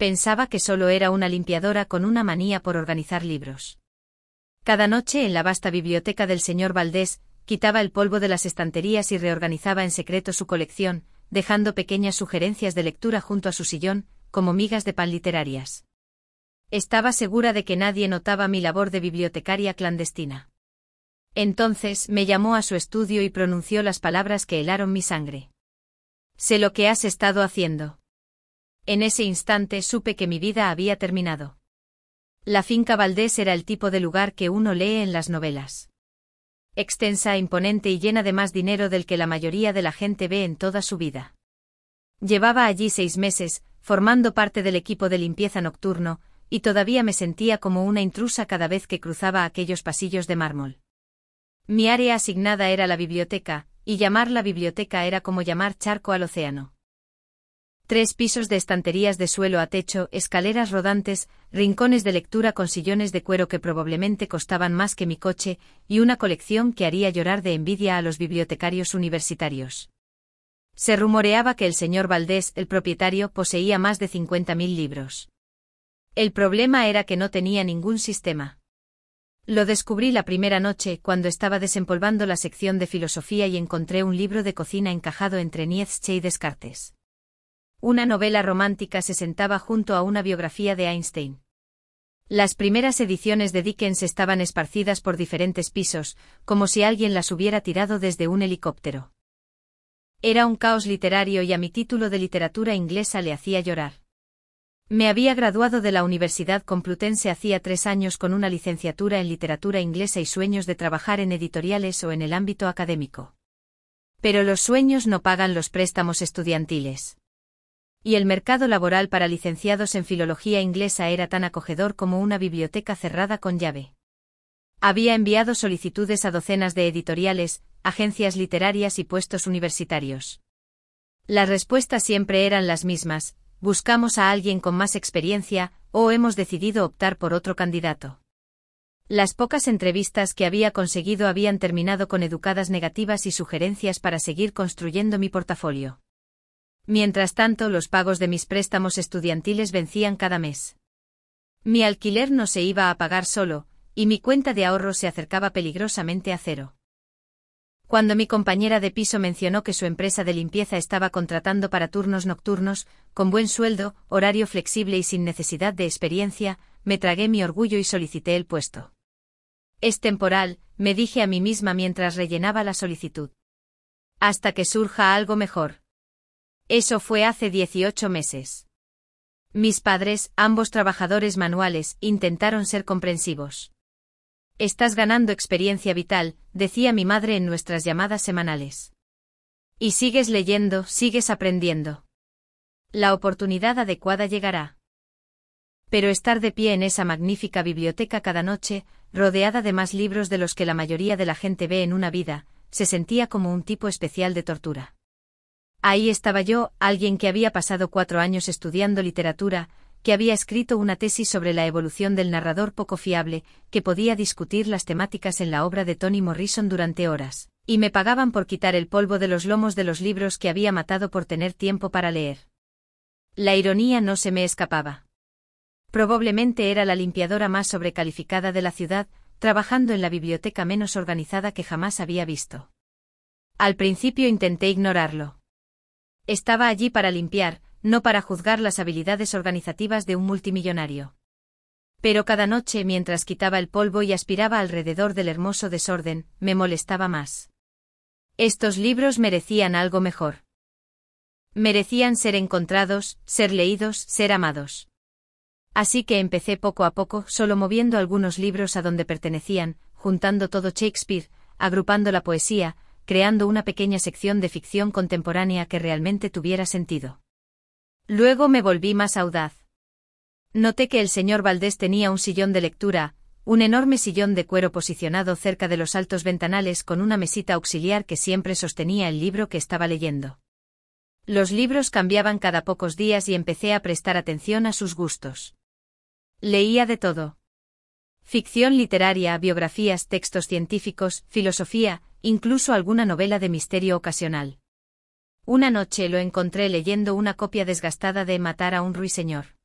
Pensaba que solo era una limpiadora con una manía por organizar libros. Cada noche en la vasta biblioteca del señor Valdés, quitaba el polvo de las estanterías y reorganizaba en secreto su colección, dejando pequeñas sugerencias de lectura junto a su sillón, como migas de pan literarias. Estaba segura de que nadie notaba mi labor de bibliotecaria clandestina. Entonces me llamó a su estudio y pronunció las palabras que helaron mi sangre. Sé lo que has estado haciendo. En ese instante supe que mi vida había terminado. La finca Valdés era el tipo de lugar que uno lee en las novelas. Extensa, imponente y llena de más dinero del que la mayoría de la gente ve en toda su vida. Llevaba allí 6 meses, formando parte del equipo de limpieza nocturno, y todavía me sentía como una intrusa cada vez que cruzaba aquellos pasillos de mármol. Mi área asignada era la biblioteca, y llamarla biblioteca era como llamar charco al océano. 3 pisos de estanterías de suelo a techo, escaleras rodantes, rincones de lectura con sillones de cuero que probablemente costaban más que mi coche, y una colección que haría llorar de envidia a los bibliotecarios universitarios. Se rumoreaba que el señor Valdés, el propietario, poseía más de 50.000 libros. El problema era que no tenía ningún sistema. Lo descubrí la primera noche, cuando estaba desempolvando la sección de filosofía y encontré un libro de cocina encajado entre Nietzsche y Descartes. Una novela romántica se sentaba junto a una biografía de Einstein. Las primeras ediciones de Dickens estaban esparcidas por diferentes pisos, como si alguien las hubiera tirado desde un helicóptero. Era un caos literario y a mi título de literatura inglesa le hacía llorar. Me había graduado de la Universidad Complutense hacía 3 años con una licenciatura en literatura inglesa y sueños de trabajar en editoriales o en el ámbito académico. Pero los sueños no pagan los préstamos estudiantiles. Y el mercado laboral para licenciados en filología inglesa era tan acogedor como una biblioteca cerrada con llave. Había enviado solicitudes a docenas de editoriales, agencias literarias y puestos universitarios. Las respuestas siempre eran las mismas: buscamos a alguien con más experiencia, o hemos decidido optar por otro candidato. Las pocas entrevistas que había conseguido habían terminado con educadas negativas y sugerencias para seguir construyendo mi portafolio. Mientras tanto, los pagos de mis préstamos estudiantiles vencían cada mes. Mi alquiler no se iba a pagar solo, y mi cuenta de ahorro se acercaba peligrosamente a cero. Cuando mi compañera de piso mencionó que su empresa de limpieza estaba contratando para turnos nocturnos, con buen sueldo, horario flexible y sin necesidad de experiencia, me tragué mi orgullo y solicité el puesto. Es temporal, me dije a mí misma mientras rellenaba la solicitud. Hasta que surja algo mejor. Eso fue hace 18 meses. Mis padres, ambos trabajadores manuales, intentaron ser comprensivos. Estás ganando experiencia vital, decía mi madre en nuestras llamadas semanales. Y sigues leyendo, sigues aprendiendo. La oportunidad adecuada llegará. Pero estar de pie en esa magnífica biblioteca cada noche, rodeada de más libros de los que la mayoría de la gente ve en una vida, se sentía como un tipo especial de tortura. Ahí estaba yo, alguien que había pasado 4 años estudiando literatura, que había escrito una tesis sobre la evolución del narrador poco fiable, que podía discutir las temáticas en la obra de Toni Morrison durante horas, y me pagaban por quitar el polvo de los lomos de los libros que había matado por tener tiempo para leer. La ironía no se me escapaba. Probablemente era la limpiadora más sobrecalificada de la ciudad, trabajando en la biblioteca menos organizada que jamás había visto. Al principio intenté ignorarlo. Estaba allí para limpiar, no para juzgar las habilidades organizativas de un multimillonario. Pero cada noche, mientras quitaba el polvo y aspiraba alrededor del hermoso desorden, me molestaba más. Estos libros merecían algo mejor. Merecían ser encontrados, ser leídos, ser amados. Así que empecé poco a poco, solo moviendo algunos libros a donde pertenecían, juntando todo Shakespeare, agrupando la poesía, creando una pequeña sección de ficción contemporánea que realmente tuviera sentido. Luego me volví más audaz. Noté que el señor Valdés tenía un sillón de lectura, un enorme sillón de cuero posicionado cerca de los altos ventanales con una mesita auxiliar que siempre sostenía el libro que estaba leyendo. Los libros cambiaban cada pocos días y empecé a prestar atención a sus gustos. Leía de todo. Ficción literaria, biografías, textos científicos, filosofía, incluso alguna novela de misterio ocasional. Una noche lo encontré leyendo una copia desgastada de Matar a un ruiseñor.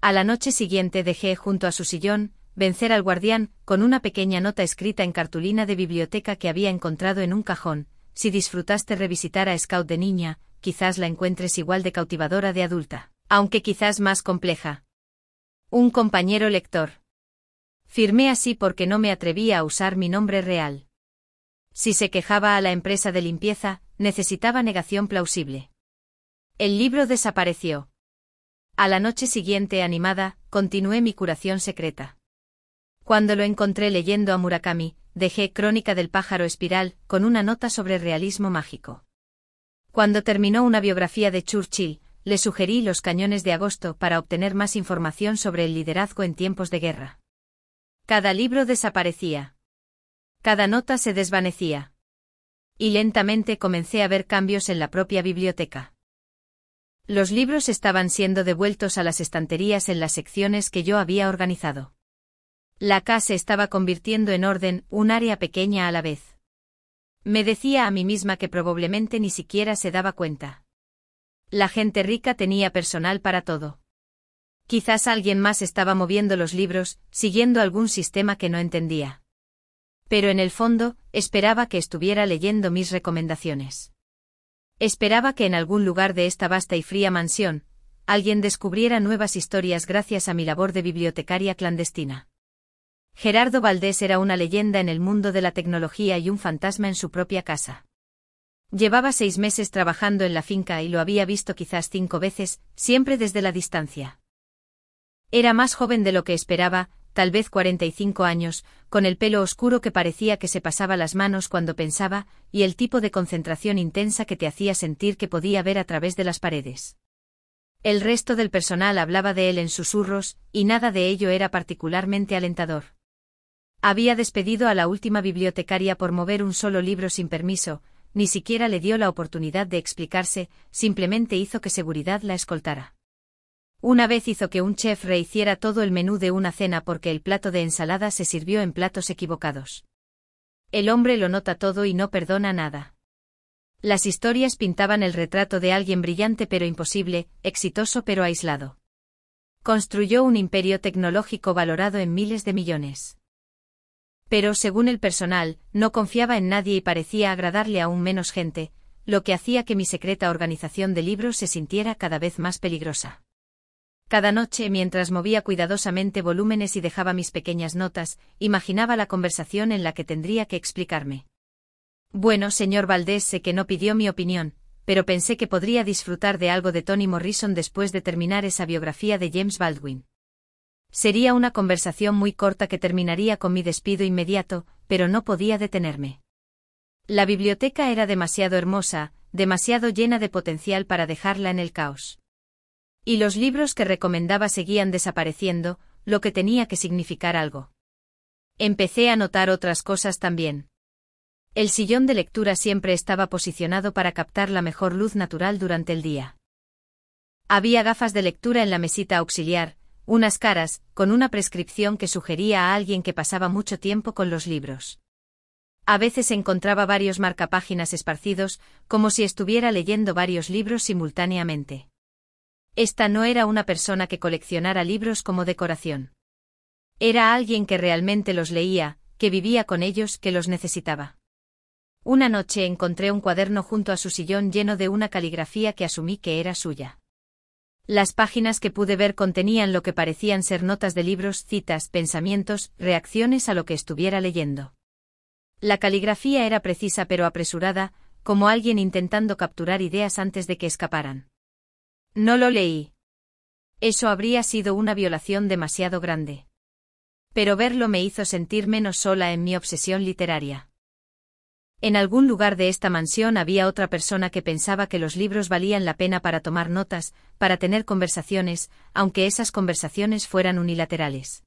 A la noche siguiente dejé junto a su sillón, vencer al guardián, con una pequeña nota escrita en cartulina de biblioteca que había encontrado en un cajón: si disfrutaste revisitar a Scout de niña, quizás la encuentres igual de cautivadora de adulta, aunque quizás más compleja. Un compañero lector. Firmé así porque no me atrevía a usar mi nombre real. Si se quejaba a la empresa de limpieza, necesitaba negación plausible. El libro desapareció. A la noche siguiente, animada, continué mi curación secreta. Cuando lo encontré leyendo a Murakami, dejé Crónica del pájaro espiral, con una nota sobre realismo mágico. Cuando terminó una biografía de Churchill, le sugerí Los cañones de agosto para obtener más información sobre el liderazgo en tiempos de guerra. Cada libro desaparecía. Cada nota se desvanecía. Y lentamente comencé a ver cambios en la propia biblioteca. Los libros estaban siendo devueltos a las estanterías en las secciones que yo había organizado. La casa se estaba convirtiendo en orden, un área pequeña a la vez. Me decía a mí misma que probablemente ni siquiera se daba cuenta. La gente rica tenía personal para todo. Quizás alguien más estaba moviendo los libros, siguiendo algún sistema que no entendía. Pero en el fondo, esperaba que estuviera leyendo mis recomendaciones. Esperaba que en algún lugar de esta vasta y fría mansión, alguien descubriera nuevas historias gracias a mi labor de bibliotecaria clandestina. Gerardo Valdés era una leyenda en el mundo de la tecnología y un fantasma en su propia casa. Llevaba 6 meses trabajando en la finca y lo había visto quizás 5 veces, siempre desde la distancia. Era más joven de lo que esperaba, tal vez 45 años, con el pelo oscuro que parecía que se pasaba las manos cuando pensaba, y el tipo de concentración intensa que te hacía sentir que podía ver a través de las paredes. El resto del personal hablaba de él en susurros, y nada de ello era particularmente alentador. Había despedido a la última bibliotecaria por mover un solo libro sin permiso, ni siquiera le dio la oportunidad de explicarse, simplemente hizo que seguridad la escoltara. Una vez hizo que un chef rehiciera todo el menú de una cena porque el plato de ensalada se sirvió en platos equivocados. El hombre lo nota todo y no perdona nada. Las historias pintaban el retrato de alguien brillante pero imposible, exitoso pero aislado. Construyó un imperio tecnológico valorado en miles de millones. Pero, según el personal, no confiaba en nadie y parecía agradarle aún menos gente, lo que hacía que mi secreta organización de libros se sintiera cada vez más peligrosa. Cada noche, mientras movía cuidadosamente volúmenes y dejaba mis pequeñas notas, imaginaba la conversación en la que tendría que explicarme. Bueno, señor Valdés, sé que no pidió mi opinión, pero pensé que podría disfrutar de algo de Toni Morrison después de terminar esa biografía de James Baldwin. Sería una conversación muy corta que terminaría con mi despido inmediato, pero no podía detenerme. La biblioteca era demasiado hermosa, demasiado llena de potencial para dejarla en el caos. Y los libros que recomendaba seguían desapareciendo, lo que tenía que significar algo. Empecé a notar otras cosas también. El sillón de lectura siempre estaba posicionado para captar la mejor luz natural durante el día. Había gafas de lectura en la mesita auxiliar, unas caras, con una prescripción que sugería a alguien que pasaba mucho tiempo con los libros. A veces encontraba varios marcapáginas esparcidos, como si estuviera leyendo varios libros simultáneamente. Esta no era una persona que coleccionara libros como decoración. Era alguien que realmente los leía, que vivía con ellos, que los necesitaba. Una noche encontré un cuaderno junto a su sillón lleno de una caligrafía que asumí que era suya. Las páginas que pude ver contenían lo que parecían ser notas de libros, citas, pensamientos, reacciones a lo que estuviera leyendo. La caligrafía era precisa pero apresurada, como alguien intentando capturar ideas antes de que escaparan. No lo leí. Eso habría sido una violación demasiado grande. Pero verlo me hizo sentir menos sola en mi obsesión literaria. En algún lugar de esta mansión había otra persona que pensaba que los libros valían la pena para tomar notas, para tener conversaciones, aunque esas conversaciones fueran unilaterales.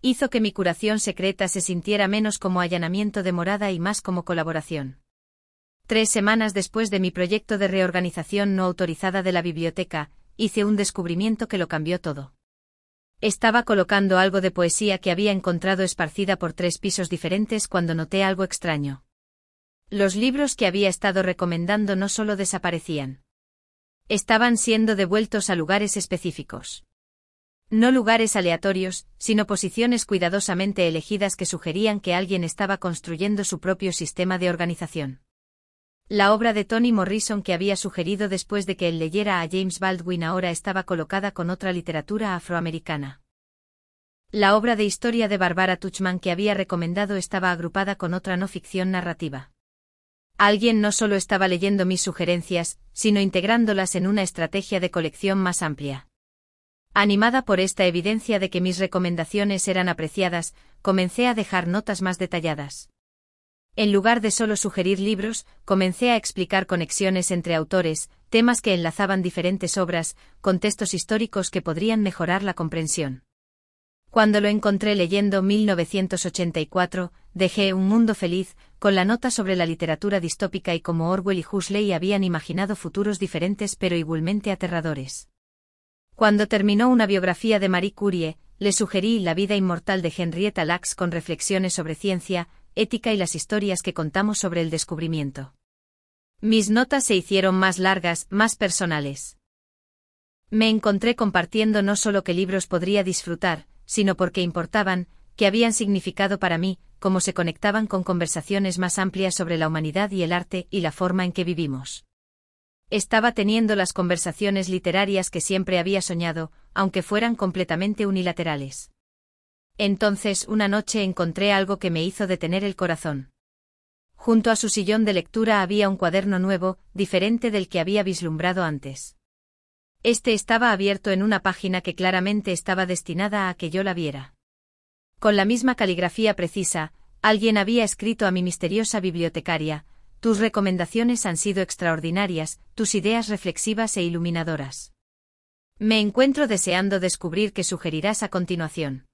Hizo que mi curación secreta se sintiera menos como allanamiento de morada y más como colaboración. 3 semanas después de mi proyecto de reorganización no autorizada de la biblioteca, hice un descubrimiento que lo cambió todo. Estaba colocando algo de poesía que había encontrado esparcida por 3 pisos diferentes cuando noté algo extraño. Los libros que había estado recomendando no solo desaparecían. Estaban siendo devueltos a lugares específicos. No lugares aleatorios, sino posiciones cuidadosamente elegidas que sugerían que alguien estaba construyendo su propio sistema de organización. La obra de Toni Morrison que había sugerido después de que él leyera a James Baldwin ahora estaba colocada con otra literatura afroamericana. La obra de historia de Barbara Tuchman que había recomendado estaba agrupada con otra no ficción narrativa. Alguien no solo estaba leyendo mis sugerencias, sino integrándolas en una estrategia de colección más amplia. Animada por esta evidencia de que mis recomendaciones eran apreciadas, comencé a dejar notas más detalladas. En lugar de solo sugerir libros, comencé a explicar conexiones entre autores, temas que enlazaban diferentes obras, contextos históricos que podrían mejorar la comprensión. Cuando lo encontré leyendo 1984, dejé Un mundo feliz, con la nota sobre la literatura distópica y cómo Orwell y Huxley habían imaginado futuros diferentes pero igualmente aterradores. Cuando terminó una biografía de Marie Curie, le sugerí La vida inmortal de Henrietta Lacks con reflexiones sobre ciencia, ética y las historias que contamos sobre el descubrimiento. Mis notas se hicieron más largas, más personales. Me encontré compartiendo no solo qué libros podría disfrutar, sino porque importaban, que habían significado para mí, cómo se conectaban con conversaciones más amplias sobre la humanidad y el arte y la forma en que vivimos. Estaba teniendo las conversaciones literarias que siempre había soñado, aunque fueran completamente unilaterales. Entonces una noche encontré algo que me hizo detener el corazón. Junto a su sillón de lectura había un cuaderno nuevo, diferente del que había vislumbrado antes. Este estaba abierto en una página que claramente estaba destinada a que yo la viera. Con la misma caligrafía precisa, alguien había escrito a mi misteriosa bibliotecaria: tus recomendaciones han sido extraordinarias, tus ideas reflexivas e iluminadoras. Me encuentro deseando descubrir qué sugerirás a continuación.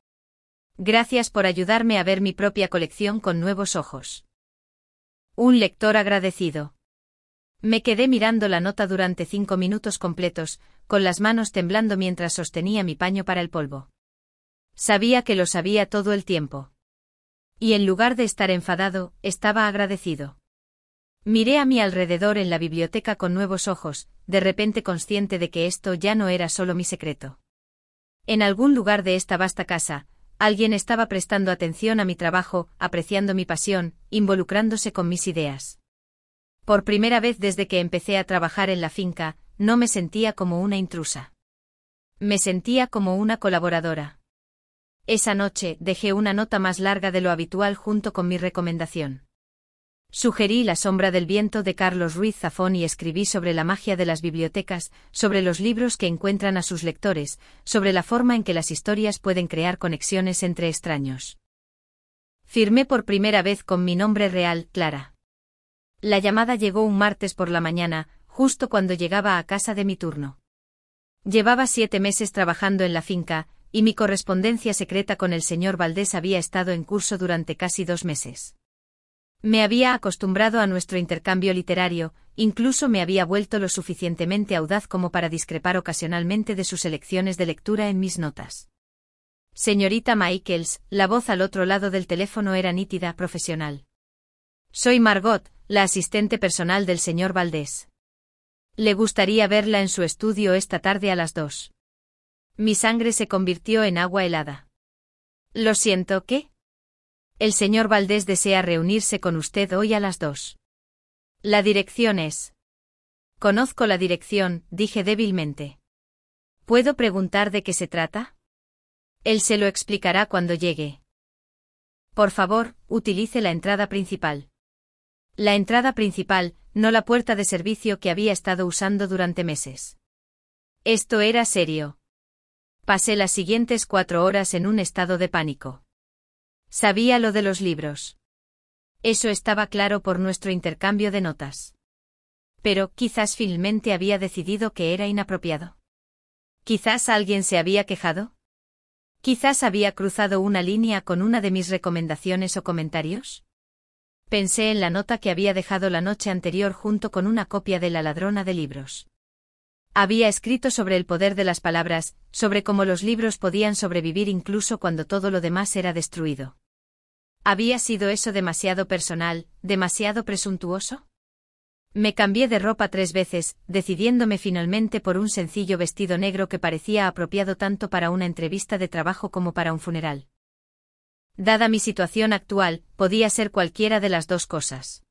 Gracias por ayudarme a ver mi propia colección con nuevos ojos. Un lector agradecido. Me quedé mirando la nota durante 5 minutos completos, con las manos temblando mientras sostenía mi paño para el polvo. Sabía que lo sabía todo el tiempo. Y en lugar de estar enfadado, estaba agradecido. Miré a mi alrededor en la biblioteca con nuevos ojos, de repente consciente de que esto ya no era solo mi secreto. En algún lugar de esta vasta casa, alguien estaba prestando atención a mi trabajo, apreciando mi pasión, involucrándose con mis ideas. Por primera vez desde que empecé a trabajar en la finca, no me sentía como una intrusa. Me sentía como una colaboradora. Esa noche dejé una nota más larga de lo habitual junto con mi recomendación. Sugerí La sombra del viento de Carlos Ruiz Zafón y escribí sobre la magia de las bibliotecas, sobre los libros que encuentran a sus lectores, sobre la forma en que las historias pueden crear conexiones entre extraños. Firmé por primera vez con mi nombre real, Clara. La llamada llegó un martes por la mañana, justo cuando llegaba a casa de mi turno. Llevaba 7 meses trabajando en la finca, y mi correspondencia secreta con el señor Valdés había estado en curso durante casi 2 meses. Me había acostumbrado a nuestro intercambio literario, incluso me había vuelto lo suficientemente audaz como para discrepar ocasionalmente de sus elecciones de lectura en mis notas. Señorita Michaels, la voz al otro lado del teléfono era nítida, profesional. Soy Margot, la asistente personal del señor Valdés. Le gustaría verla en su estudio esta tarde a las 2. Mi sangre se convirtió en agua helada. Lo siento, ¿qué? El señor Valdés desea reunirse con usted hoy a las 2. La dirección es. Conozco la dirección, dije débilmente. ¿Puedo preguntar de qué se trata? Él se lo explicará cuando llegue. Por favor, utilice la entrada principal. La entrada principal, no la puerta de servicio que había estado usando durante meses. Esto era serio. Pasé las siguientes 4 horas en un estado de pánico. Sabía lo de los libros. Eso estaba claro por nuestro intercambio de notas. Pero quizás finalmente había decidido que era inapropiado. Quizás alguien se había quejado. Quizás había cruzado una línea con una de mis recomendaciones o comentarios. Pensé en la nota que había dejado la noche anterior junto con una copia de La ladrona de libros. Había escrito sobre el poder de las palabras, sobre cómo los libros podían sobrevivir incluso cuando todo lo demás era destruido. ¿Había sido eso demasiado personal, demasiado presuntuoso? Me cambié de ropa 3 veces, decidiéndome finalmente por un sencillo vestido negro que parecía apropiado tanto para una entrevista de trabajo como para un funeral. Dada mi situación actual, podía ser cualquiera de las dos cosas.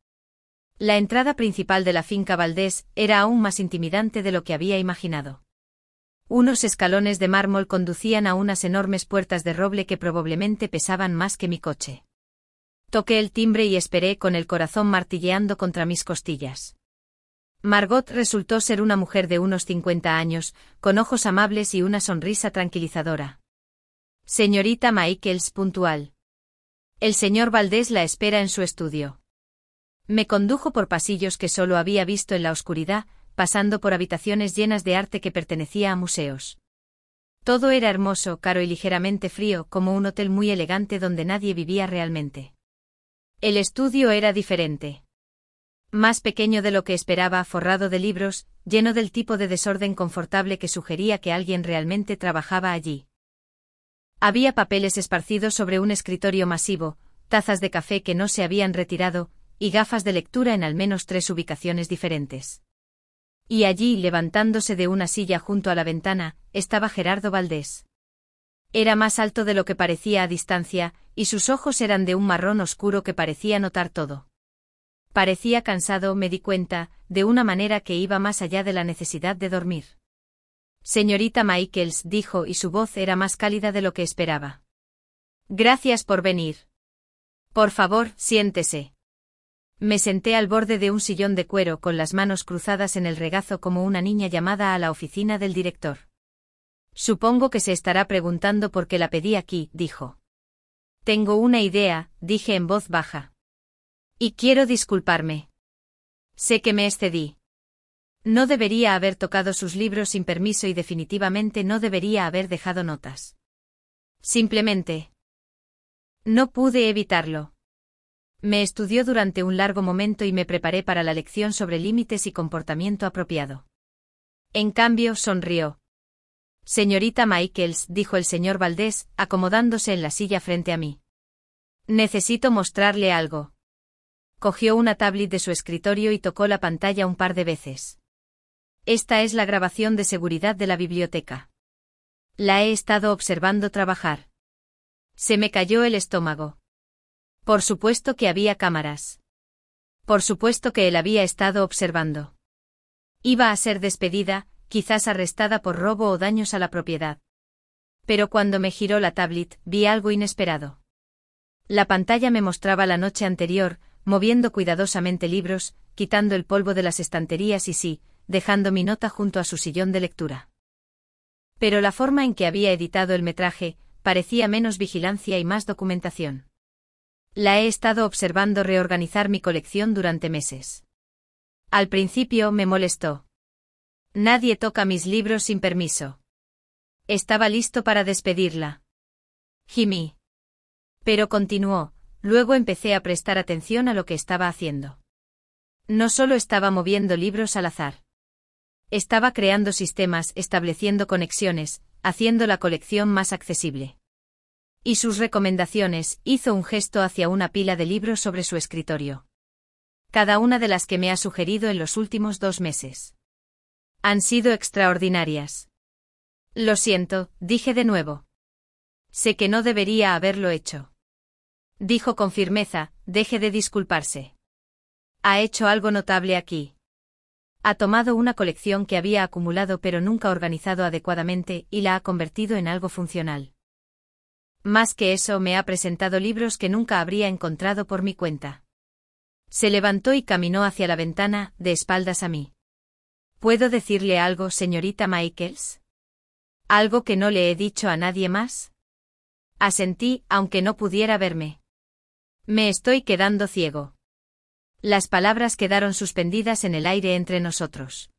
La entrada principal de la finca Valdés era aún más intimidante de lo que había imaginado. Unos escalones de mármol conducían a unas enormes puertas de roble que probablemente pesaban más que mi coche. Toqué el timbre y esperé con el corazón martilleando contra mis costillas. Margot resultó ser una mujer de unos 50 años, con ojos amables y una sonrisa tranquilizadora. Señorita Michaels, puntual. El señor Valdés la espera en su estudio. Me condujo por pasillos que solo había visto en la oscuridad, pasando por habitaciones llenas de arte que pertenecía a museos. Todo era hermoso, caro y ligeramente frío, como un hotel muy elegante donde nadie vivía realmente. El estudio era diferente. Más pequeño de lo que esperaba, forrado de libros, lleno del tipo de desorden confortable que sugería que alguien realmente trabajaba allí. Había papeles esparcidos sobre un escritorio masivo, tazas de café que no se habían retirado, y gafas de lectura en al menos 3 ubicaciones diferentes. Y allí, levantándose de una silla junto a la ventana, estaba Gerardo Valdés. Era más alto de lo que parecía a distancia, y sus ojos eran de un marrón oscuro que parecía notar todo. Parecía cansado, me di cuenta, de una manera que iba más allá de la necesidad de dormir. Señorita Michaels, dijo, y su voz era más cálida de lo que esperaba. Gracias por venir. Por favor, siéntese. Me senté al borde de un sillón de cuero con las manos cruzadas en el regazo como una niña llamada a la oficina del director. Supongo que se estará preguntando por qué la pedí aquí, dijo. Tengo una idea, dije en voz baja. Y quiero disculparme. Sé que me excedí. No debería haber tocado sus libros sin permiso y definitivamente no debería haber dejado notas. Simplemente. No pude evitarlo. Me estudió durante un largo momento y me preparé para la lección sobre límites y comportamiento apropiado. En cambio, sonrió. Señorita Michaels, dijo el señor Valdés, acomodándose en la silla frente a mí. Necesito mostrarle algo. Cogió una tablet de su escritorio y tocó la pantalla un par de veces. Esta es la grabación de seguridad de la biblioteca. La he estado observando trabajar. Se me cayó el estómago. Por supuesto que había cámaras. Por supuesto que él había estado observando. Iba a ser despedida, quizás arrestada por robo o daños a la propiedad. Pero cuando me giró la tablet, vi algo inesperado. La pantalla me mostraba la noche anterior, moviendo cuidadosamente libros, quitando el polvo de las estanterías y sí, dejando mi nota junto a su sillón de lectura. Pero la forma en que había editado el metraje, parecía menos vigilancia y más documentación. La he estado observando reorganizar mi colección durante meses. Al principio me molestó. Nadie toca mis libros sin permiso. Estaba listo para despedirla. Gimí. Pero continuó, luego empecé a prestar atención a lo que estaba haciendo. No solo estaba moviendo libros al azar. Estaba creando sistemas, estableciendo conexiones, haciendo la colección más accesible. Y sus recomendaciones, hizo un gesto hacia una pila de libros sobre su escritorio. Cada una de las que me ha sugerido en los últimos 2 meses. Han sido extraordinarias. Lo siento, dije de nuevo. Sé que no debería haberlo hecho. Dijo con firmeza, deje de disculparse. Ha hecho algo notable aquí. Ha tomado una colección que había acumulado pero nunca organizado adecuadamente y la ha convertido en algo funcional. Más que eso, me ha presentado libros que nunca habría encontrado por mi cuenta. Se levantó y caminó hacia la ventana, de espaldas a mí. ¿Puedo decirle algo, señorita Michaels? ¿Algo que no le he dicho a nadie más? Asentí, aunque no pudiera verme. Me estoy quedando ciego. Las palabras quedaron suspendidas en el aire entre nosotros.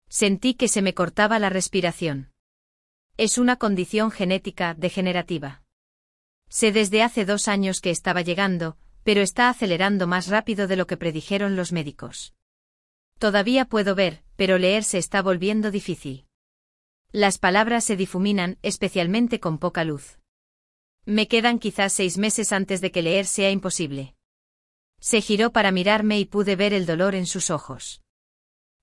Sentí que se me cortaba la respiración. Es una condición genética degenerativa. Sé desde hace 2 años que estaba llegando, pero está acelerando más rápido de lo que predijeron los médicos. Todavía puedo ver, pero leer se está volviendo difícil. Las palabras se difuminan, especialmente con poca luz. Me quedan quizás 6 meses antes de que leer sea imposible. Se giró para mirarme y pude ver el dolor en sus ojos.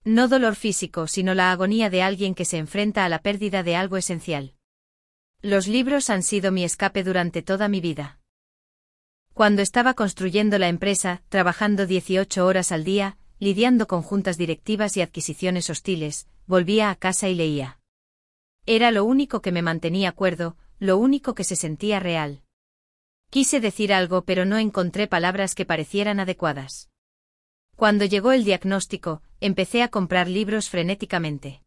No dolor físico, sino la agonía de alguien que se enfrenta a la pérdida de algo esencial. Los libros han sido mi escape durante toda mi vida. Cuando estaba construyendo la empresa, trabajando 18 horas al día, lidiando con juntas directivas y adquisiciones hostiles, volvía a casa y leía. Era lo único que me mantenía cuerdo, lo único que se sentía real. Quise decir algo, pero no encontré palabras que parecieran adecuadas. Cuando llegó el diagnóstico, empecé a comprar libros frenéticamente.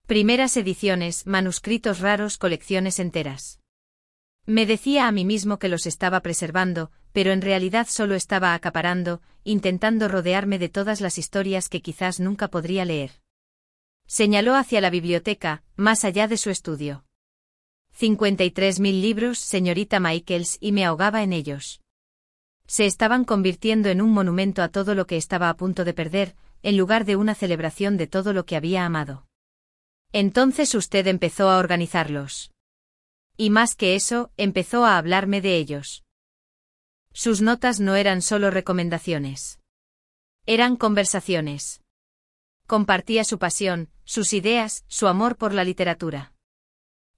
Primeras ediciones, manuscritos raros, colecciones enteras. Me decía a mí mismo que los estaba preservando, pero en realidad solo estaba acaparando, intentando rodearme de todas las historias que quizás nunca podría leer. Señaló hacia la biblioteca, más allá de su estudio. 53.000 libros, señorita Michaels, y me ahogaba en ellos. Se estaban convirtiendo en un monumento a todo lo que estaba a punto de perder, en lugar de una celebración de todo lo que había amado. Entonces usted empezó a organizarlos. Y más que eso, empezó a hablarme de ellos. Sus notas no eran solo recomendaciones. Eran conversaciones. Compartía su pasión, sus ideas, su amor por la literatura.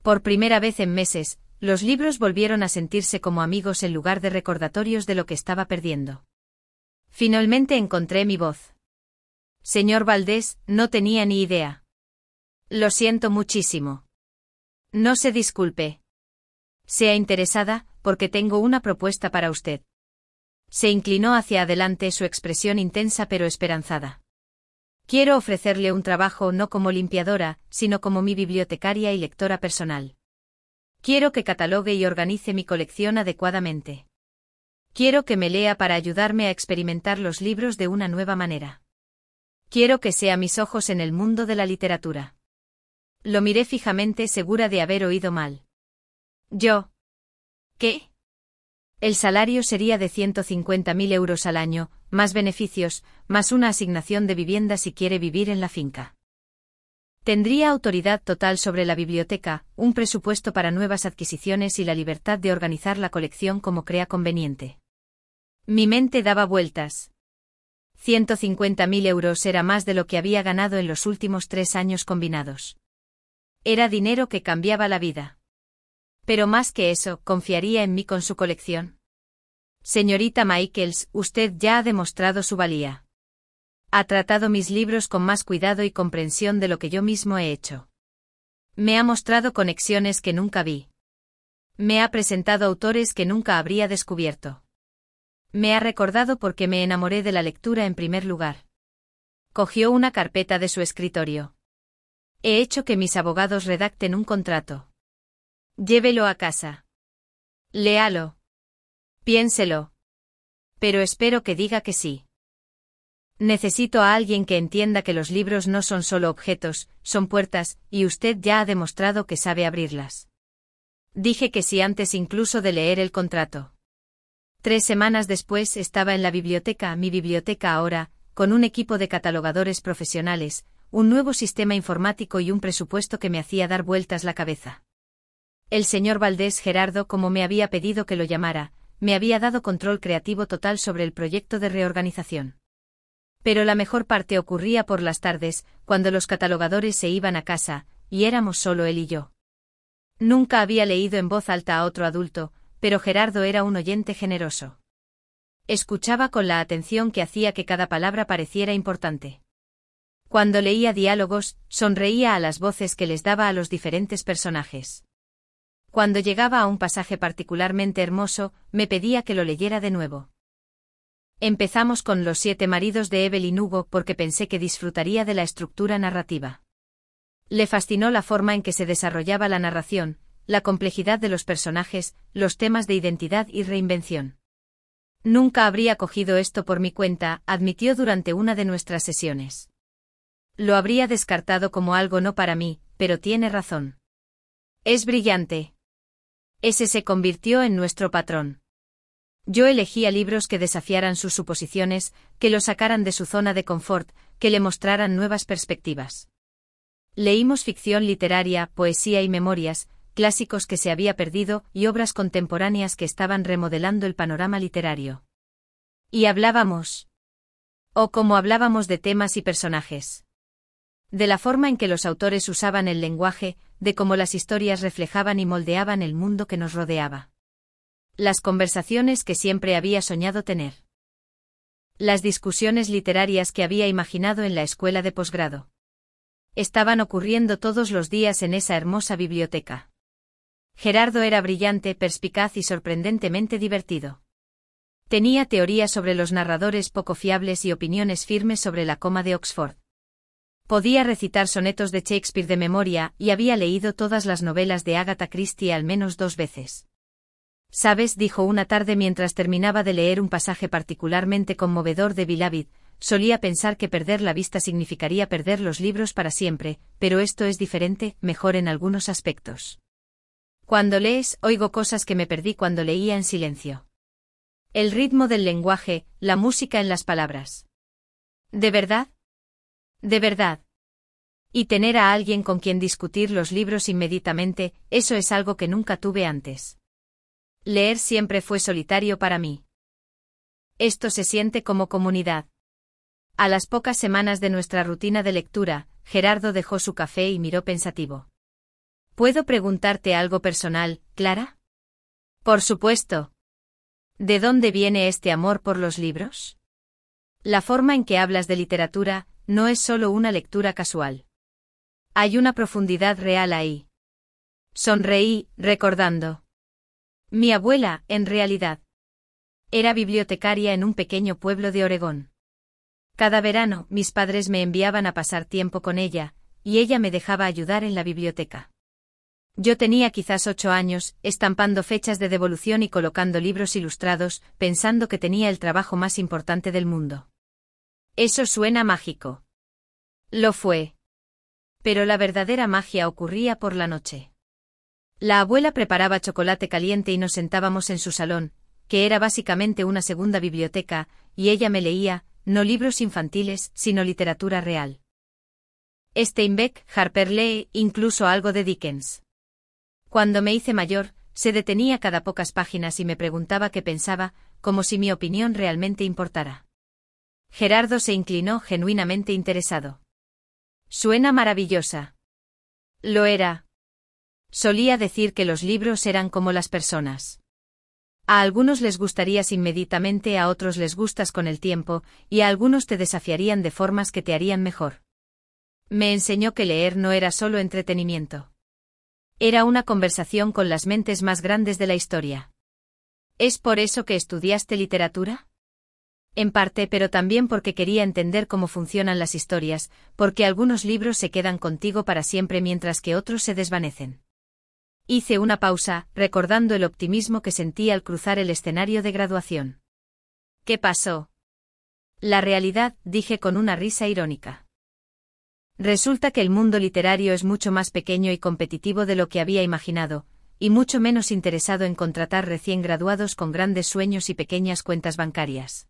Por primera vez en meses, los libros volvieron a sentirse como amigos en lugar de recordatorios de lo que estaba perdiendo. Finalmente encontré mi voz. Señor Valdés, no tenía ni idea. Lo siento muchísimo. No se disculpe. Sea interesada, porque tengo una propuesta para usted. Se inclinó hacia adelante, su expresión intensa pero esperanzada. Quiero ofrecerle un trabajo no como limpiadora, sino como mi bibliotecaria y lectora personal. Quiero que catalogue y organice mi colección adecuadamente. Quiero que me lea para ayudarme a experimentar los libros de una nueva manera. Quiero que sea mis ojos en el mundo de la literatura. Lo miré fijamente, segura de haber oído mal. ¿Yo? ¿Qué? El salario sería de 150.000 euros al año, más beneficios, más una asignación de vivienda si quiere vivir en la finca. Tendría autoridad total sobre la biblioteca, un presupuesto para nuevas adquisiciones y la libertad de organizar la colección como crea conveniente. Mi mente daba vueltas. 150.000 euros era más de lo que había ganado en los últimos 3 años combinados. Era dinero que cambiaba la vida. Pero más que eso, ¿confiaría en mí con su colección? Señorita Michaels, usted ya ha demostrado su valía. Ha tratado mis libros con más cuidado y comprensión de lo que yo mismo he hecho. Me ha mostrado conexiones que nunca vi. Me ha presentado autores que nunca habría descubierto. Me ha recordado por qué me enamoré de la lectura en primer lugar. Cogió una carpeta de su escritorio. He hecho que mis abogados redacten un contrato. Llévelo a casa. Léalo. Piénselo. Pero espero que diga que sí. Necesito a alguien que entienda que los libros no son solo objetos, son puertas, y usted ya ha demostrado que sabe abrirlas. Dije que sí antes incluso de leer el contrato. 3 semanas después estaba en la biblioteca, mi biblioteca ahora, con un equipo de catalogadores profesionales, un nuevo sistema informático y un presupuesto que me hacía dar vueltas la cabeza. El señor Valdés Gerardo, como me había pedido que lo llamara, me había dado control creativo total sobre el proyecto de reorganización. Pero la mejor parte ocurría por las tardes, cuando los catalogadores se iban a casa, y éramos solo él y yo. Nunca había leído en voz alta a otro adulto, pero Gerardo era un oyente generoso. Escuchaba con la atención que hacía que cada palabra pareciera importante. Cuando leía diálogos, sonreía a las voces que les daba a los diferentes personajes. Cuando llegaba a un pasaje particularmente hermoso, me pedía que lo leyera de nuevo. Empezamos con Los 7 maridos de Evelyn Hugo porque pensé que disfrutaría de la estructura narrativa. Le fascinó la forma en que se desarrollaba la narración, la complejidad de los personajes, los temas de identidad y reinvención. Nunca habría cogido esto por mi cuenta, admitió durante una de nuestras sesiones. Lo habría descartado como algo no para mí, pero tiene razón. Es brillante. Ese se convirtió en nuestro patrón. Yo elegía libros que desafiaran sus suposiciones, que lo sacaran de su zona de confort, que le mostraran nuevas perspectivas. Leímos ficción literaria, poesía y memorias, clásicos que se había perdido y obras contemporáneas que estaban remodelando el panorama literario. Y hablábamos. O como hablábamos de temas y personajes. De la forma en que los autores usaban el lenguaje, de cómo las historias reflejaban y moldeaban el mundo que nos rodeaba. Las conversaciones que siempre había soñado tener. Las discusiones literarias que había imaginado en la escuela de posgrado. Estaban ocurriendo todos los días en esa hermosa biblioteca. Gerardo era brillante, perspicaz y sorprendentemente divertido. Tenía teorías sobre los narradores poco fiables y opiniones firmes sobre la coma de Oxford. Podía recitar sonetos de Shakespeare de memoria y había leído todas las novelas de Agatha Christie al menos 2 veces. «¿Sabes?», dijo una tarde mientras terminaba de leer un pasaje particularmente conmovedor de Beloved, «solía pensar que perder la vista significaría perder los libros para siempre, pero esto es diferente, mejor en algunos aspectos. Cuando lees, oigo cosas que me perdí cuando leía en silencio. El ritmo del lenguaje, la música en las palabras. ¿De verdad? De verdad. Y tener a alguien con quien discutir los libros inmediatamente, eso es algo que nunca tuve antes. Leer siempre fue solitario para mí. Esto se siente como comunidad». A las pocas semanas de nuestra rutina de lectura, Gerardo dejó su café y miró pensativo. «¿Puedo preguntarte algo personal, Clara?» «Por supuesto. ¿De dónde viene este amor por los libros?» «La forma en que hablas de literatura no es solo una lectura casual. Hay una profundidad real ahí». Sonreí, recordando. Mi abuela, en realidad, era bibliotecaria en un pequeño pueblo de Oregón. Cada verano, mis padres me enviaban a pasar tiempo con ella, y ella me dejaba ayudar en la biblioteca. Yo tenía quizás 8 años, estampando fechas de devolución y colocando libros ilustrados, pensando que tenía el trabajo más importante del mundo. Eso suena mágico. Lo fue. Pero la verdadera magia ocurría por la noche. La abuela preparaba chocolate caliente y nos sentábamos en su salón, que era básicamente una segunda biblioteca, y ella me leía, no libros infantiles, sino literatura real. Steinbeck, Harper Lee, incluso algo de Dickens. Cuando me hice mayor, se detenía cada pocas páginas y me preguntaba qué pensaba, como si mi opinión realmente importara. Gerardo se inclinó genuinamente interesado. Suena maravillosa. Lo era. Solía decir que los libros eran como las personas. A algunos les gustarías inmediatamente, a otros les gustas con el tiempo, y a algunos te desafiarían de formas que te harían mejor. Me enseñó que leer no era solo entretenimiento. Era una conversación con las mentes más grandes de la historia. ¿Es por eso que estudiaste literatura? En parte, pero también porque quería entender cómo funcionan las historias, porque algunos libros se quedan contigo para siempre mientras que otros se desvanecen. Hice una pausa, recordando el optimismo que sentí al cruzar el escenario de graduación. ¿Qué pasó? La realidad, dije con una risa irónica. Resulta que el mundo literario es mucho más pequeño y competitivo de lo que había imaginado, y mucho menos interesado en contratar recién graduados con grandes sueños y pequeñas cuentas bancarias.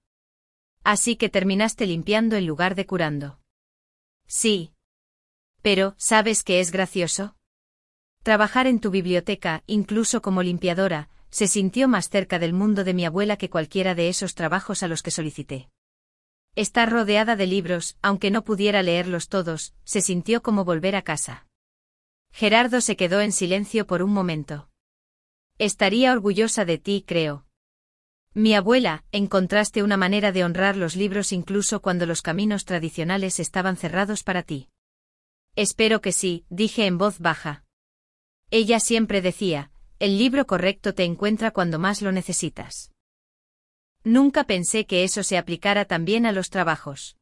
Así que terminaste limpiando en lugar de curando. Sí. Pero, ¿sabes qué es gracioso? Trabajar en tu biblioteca, incluso como limpiadora, se sintió más cerca del mundo de mi abuela que cualquiera de esos trabajos a los que solicité. Estar rodeada de libros, aunque no pudiera leerlos todos, se sintió como volver a casa. Gerardo se quedó en silencio por un momento. Estaría orgullosa de ti, creo. Mi abuela, encontraste una manera de honrar los libros incluso cuando los caminos tradicionales estaban cerrados para ti. Espero que sí, dije en voz baja. Ella siempre decía, el libro correcto te encuentra cuando más lo necesitas. Nunca pensé que eso se aplicara también a los trabajos.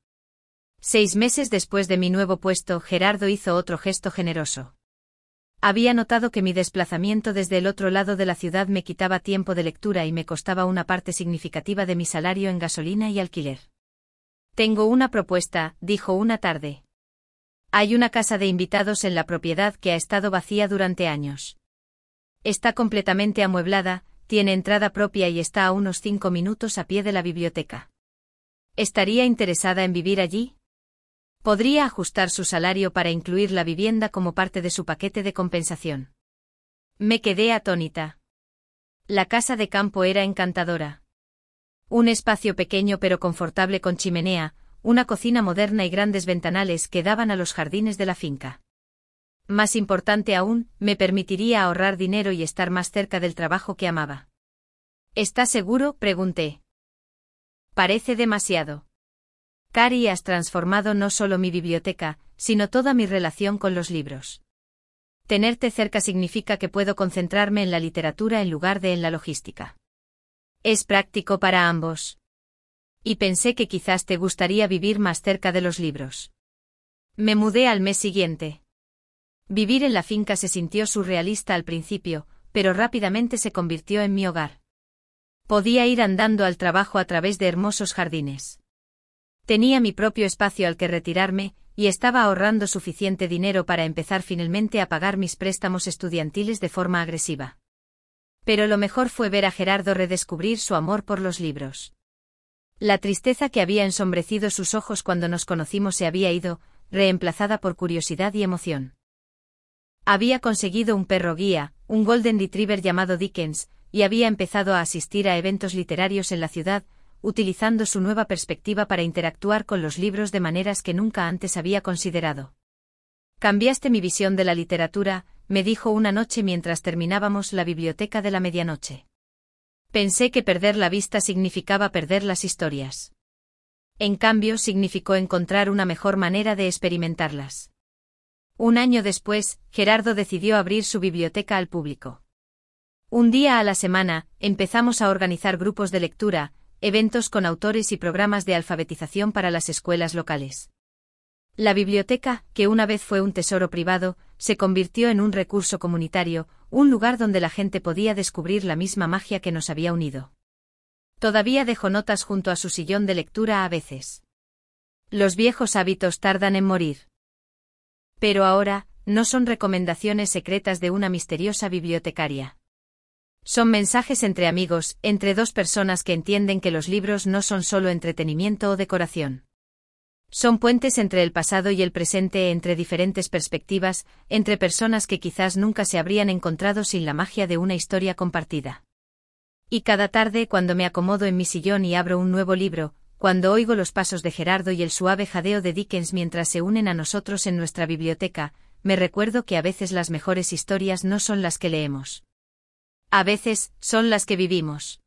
6 meses después de mi nuevo puesto, Gerardo hizo otro gesto generoso. Había notado que mi desplazamiento desde el otro lado de la ciudad me quitaba tiempo de lectura y me costaba una parte significativa de mi salario en gasolina y alquiler. Tengo una propuesta, dijo una tarde. Hay una casa de invitados en la propiedad que ha estado vacía durante años. Está completamente amueblada, tiene entrada propia y está a unos 5 minutos a pie de la biblioteca. ¿Estaría interesada en vivir allí? Podría ajustar su salario para incluir la vivienda como parte de su paquete de compensación. Me quedé atónita. La casa de campo era encantadora. Un espacio pequeño pero confortable con chimenea, una cocina moderna y grandes ventanales que daban a los jardines de la finca. Más importante aún, me permitiría ahorrar dinero y estar más cerca del trabajo que amaba. ¿Estás seguro?, pregunté. Parece demasiado. Cari, has transformado no solo mi biblioteca, sino toda mi relación con los libros. Tenerte cerca significa que puedo concentrarme en la literatura en lugar de en la logística. Es práctico para ambos. Y pensé que quizás te gustaría vivir más cerca de los libros. Me mudé al mes siguiente. Vivir en la finca se sintió surrealista al principio, pero rápidamente se convirtió en mi hogar. Podía ir andando al trabajo a través de hermosos jardines. Tenía mi propio espacio al que retirarme, y estaba ahorrando suficiente dinero para empezar finalmente a pagar mis préstamos estudiantiles de forma agresiva. Pero lo mejor fue ver a Gerardo redescubrir su amor por los libros. La tristeza que había ensombrecido sus ojos cuando nos conocimos se había ido, reemplazada por curiosidad y emoción. Había conseguido un perro guía, un Golden Retriever llamado Dickens, y había empezado a asistir a eventos literarios en la ciudad, utilizando su nueva perspectiva para interactuar con los libros de maneras que nunca antes había considerado. Cambiaste mi visión de la literatura, me dijo una noche mientras terminábamos la biblioteca de la medianoche. Pensé que perder la vista significaba perder las historias. En cambio, significó encontrar una mejor manera de experimentarlas. Un año después, Gerardo decidió abrir su biblioteca al público. Un día a la semana, empezamos a organizar grupos de lectura, eventos con autores y programas de alfabetización para las escuelas locales. La biblioteca, que una vez fue un tesoro privado, se convirtió en un recurso comunitario, un lugar donde la gente podía descubrir la misma magia que nos había unido. Todavía dejo notas junto a su sillón de lectura a veces. Los viejos hábitos tardan en morir. Pero ahora, no son recomendaciones secretas de una misteriosa bibliotecaria. Son mensajes entre amigos, entre dos personas que entienden que los libros no son solo entretenimiento o decoración. Son puentes entre el pasado y el presente, entre diferentes perspectivas, entre personas que quizás nunca se habrían encontrado sin la magia de una historia compartida. Y cada tarde, cuando me acomodo en mi sillón y abro un nuevo libro, cuando oigo los pasos de Gerardo y el suave jadeo de Dickens mientras se unen a nosotros en nuestra biblioteca, me recuerdo que a veces las mejores historias no son las que leemos. A veces, son las que vivimos.